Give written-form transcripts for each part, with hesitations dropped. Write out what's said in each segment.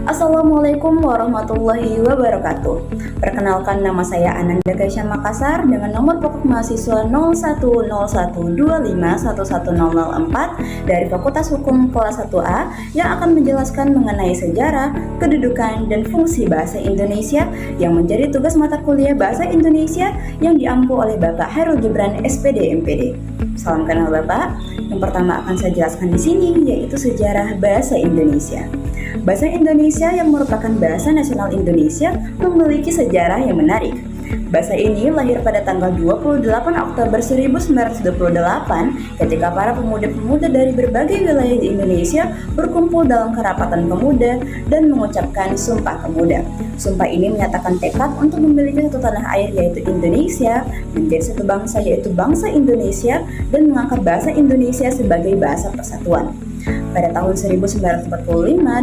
Assalamualaikum warahmatullahi wabarakatuh. Perkenalkan, nama saya Ananda Gaisha Makassar dengan nomor pokok mahasiswa 0101251104 dari Fakultas Hukum kelas 1A yang akan menjelaskan mengenai sejarah, kedudukan, dan fungsi bahasa Indonesia yang menjadi tugas mata kuliah Bahasa Indonesia yang diampu oleh Bapak Hairul Gibran SPD MPD. Salam kenal Bapak. Yang pertama akan saya jelaskan di sini yaitu sejarah bahasa Indonesia. Bahasa Indonesia yang merupakan bahasa nasional Indonesia memiliki sejarah yang menarik. Bahasa ini lahir pada tanggal 28 Oktober 1928 ketika para pemuda-pemuda dari berbagai wilayah di Indonesia berkumpul dalam kerapatan pemuda dan mengucapkan Sumpah Pemuda. Sumpah ini menyatakan tekad untuk memiliki satu tanah air yaitu Indonesia, menjadi satu bangsa yaitu bangsa Indonesia, dan mengangkat bahasa Indonesia sebagai bahasa persatuan. Pada tahun 1945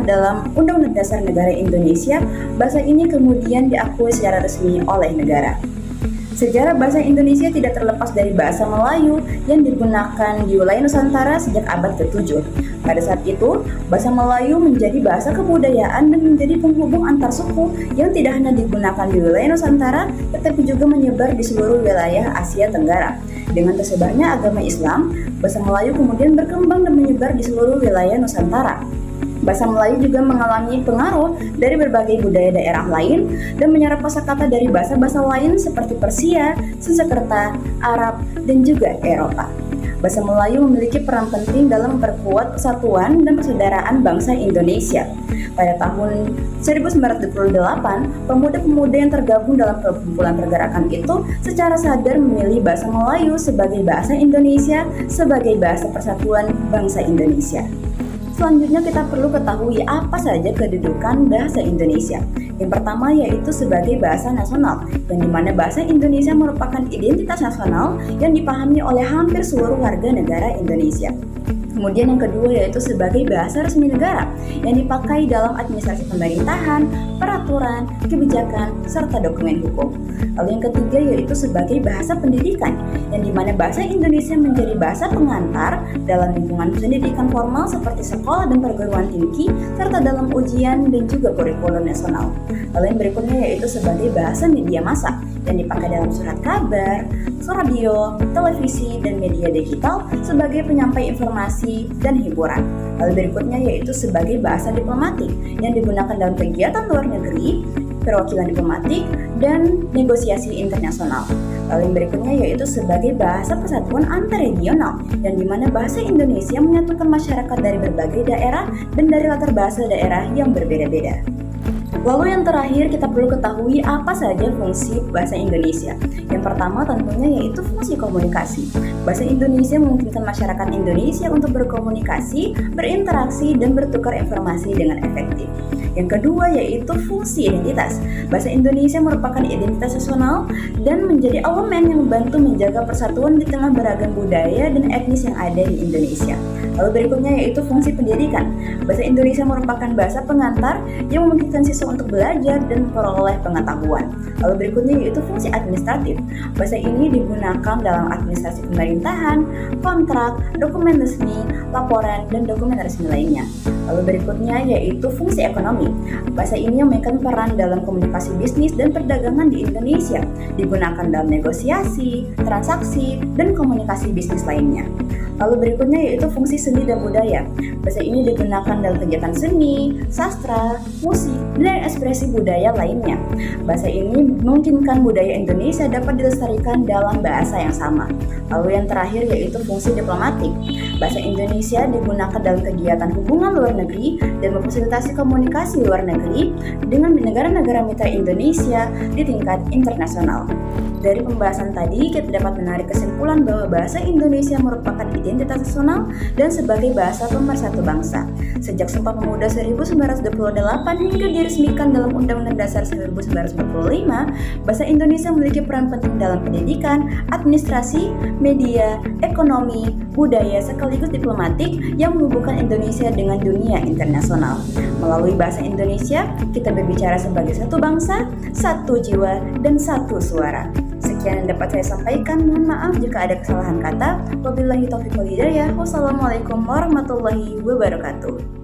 dalam Undang-Undang Dasar Negara Indonesia, bahasa ini kemudian diakui secara resmi oleh negara. Sejarah bahasa Indonesia tidak terlepas dari bahasa Melayu yang digunakan di wilayah Nusantara sejak abad ke-7. Pada saat itu, bahasa Melayu menjadi bahasa kebudayaan dan menjadi penghubung antar suku yang tidak hanya digunakan di wilayah Nusantara, tetapi juga menyebar di seluruh wilayah Asia Tenggara. Dengan tersebarnya agama Islam, bahasa Melayu kemudian berkembang dan menyebar di seluruh wilayah Nusantara. Bahasa Melayu juga mengalami pengaruh dari berbagai budaya daerah lain dan menyerap kosakata dari bahasa-bahasa lain seperti Persia, Sanskerta, Arab, dan juga Eropa. Bahasa Melayu memiliki peran penting dalam memperkuat persatuan dan persaudaraan bangsa Indonesia. Pada tahun 1928, pemuda-pemuda yang tergabung dalam perkumpulan pergerakan itu secara sadar memilih bahasa Melayu sebagai bahasa Indonesia sebagai bahasa persatuan bangsa Indonesia. Selanjutnya kita perlu ketahui apa saja kedudukan bahasa Indonesia. Yang pertama yaitu sebagai bahasa nasional, yang dimana bahasa Indonesia merupakan identitas nasional yang dipahami oleh hampir seluruh warga negara Indonesia. Kemudian yang kedua yaitu sebagai bahasa resmi negara yang dipakai dalam administrasi pemerintahan, peraturan, kebijakan, serta dokumen hukum. Lalu yang ketiga yaitu sebagai bahasa pendidikan yang dimana bahasa Indonesia menjadi bahasa pengantar dalam lingkungan pendidikan formal seperti sekolah dan perguruan tinggi serta dalam ujian dan juga kurikulum nasional. Lalu yang berikutnya yaitu sebagai bahasa media massa yang dipakai dalam surat kabar, radio, televisi, dan media digital sebagai penyampai informasi dan hiburan. Lalu berikutnya yaitu sebagai bahasa diplomatik yang digunakan dalam kegiatan luar negeri, perwakilan diplomatik, dan negosiasi internasional. Lalu yang berikutnya yaitu sebagai bahasa persatuan antar-regional yang dimana bahasa Indonesia menyatukan masyarakat dari berbagai daerah dan dari latar bahasa daerah yang berbeda-beda. Lalu yang terakhir kita perlu ketahui apa saja fungsi bahasa Indonesia. Yang pertama tentunya yaitu fungsi komunikasi. Bahasa Indonesia memungkinkan masyarakat Indonesia untuk berkomunikasi, berinteraksi, dan bertukar informasi dengan efektif. Yang kedua yaitu fungsi identitas. Bahasa Indonesia merupakan identitas nasional dan menjadi elemen yang membantu menjaga persatuan di tengah beragam budaya dan etnis yang ada di Indonesia. Lalu berikutnya yaitu fungsi pendidikan. Bahasa Indonesia merupakan bahasa pengantar yang memungkinkan siswa untuk belajar dan memperoleh pengetahuan. Lalu berikutnya yaitu fungsi administratif. Bahasa ini digunakan dalam administrasi pemerintahan, kontrak, dokumen resmi, laporan, dan dokumen resmi lainnya. Lalu berikutnya yaitu fungsi ekonomi. Bahasa ini memainkan peran dalam komunikasi bisnis dan perdagangan di Indonesia, digunakan dalam negosiasi, transaksi, dan komunikasi bisnis lainnya. Lalu berikutnya yaitu fungsi seni dan budaya. Bahasa ini digunakan dalam kegiatan seni, sastra, musik, dan ekspresi budaya lainnya. Bahasa ini memungkinkan budaya Indonesia dapat dilestarikan dalam bahasa yang sama. Lalu yang terakhir yaitu fungsi diplomatik. Bahasa Indonesia digunakan dalam kegiatan hubungan luar negeri dan memfasilitasi komunikasi luar negeri dengan negara-negara mitra Indonesia di tingkat internasional. Dari pembahasan tadi, kita dapat menarik kesimpulan bahwa bahasa Indonesia merupakan identitas nasional dan sebagai bahasa pemersatu bangsa. Sejak Sumpah Pemuda 1928 hingga diresmikan dalam Undang-Undang Dasar 1945, bahasa Indonesia memiliki peran penting dalam pendidikan, administrasi, media, ekonomi, budaya, sekaligus diplomatik yang menghubungkan Indonesia dengan dunia internasional. Melalui bahasa Indonesia, kita berbicara sebagai satu bangsa, satu jiwa, dan satu suara. Sekian yang dapat saya sampaikan. Mohon maaf jika ada kesalahan kata. Wabillahi taufiq wal hidayah. Wassalamualaikum warahmatullahi wabarakatuh.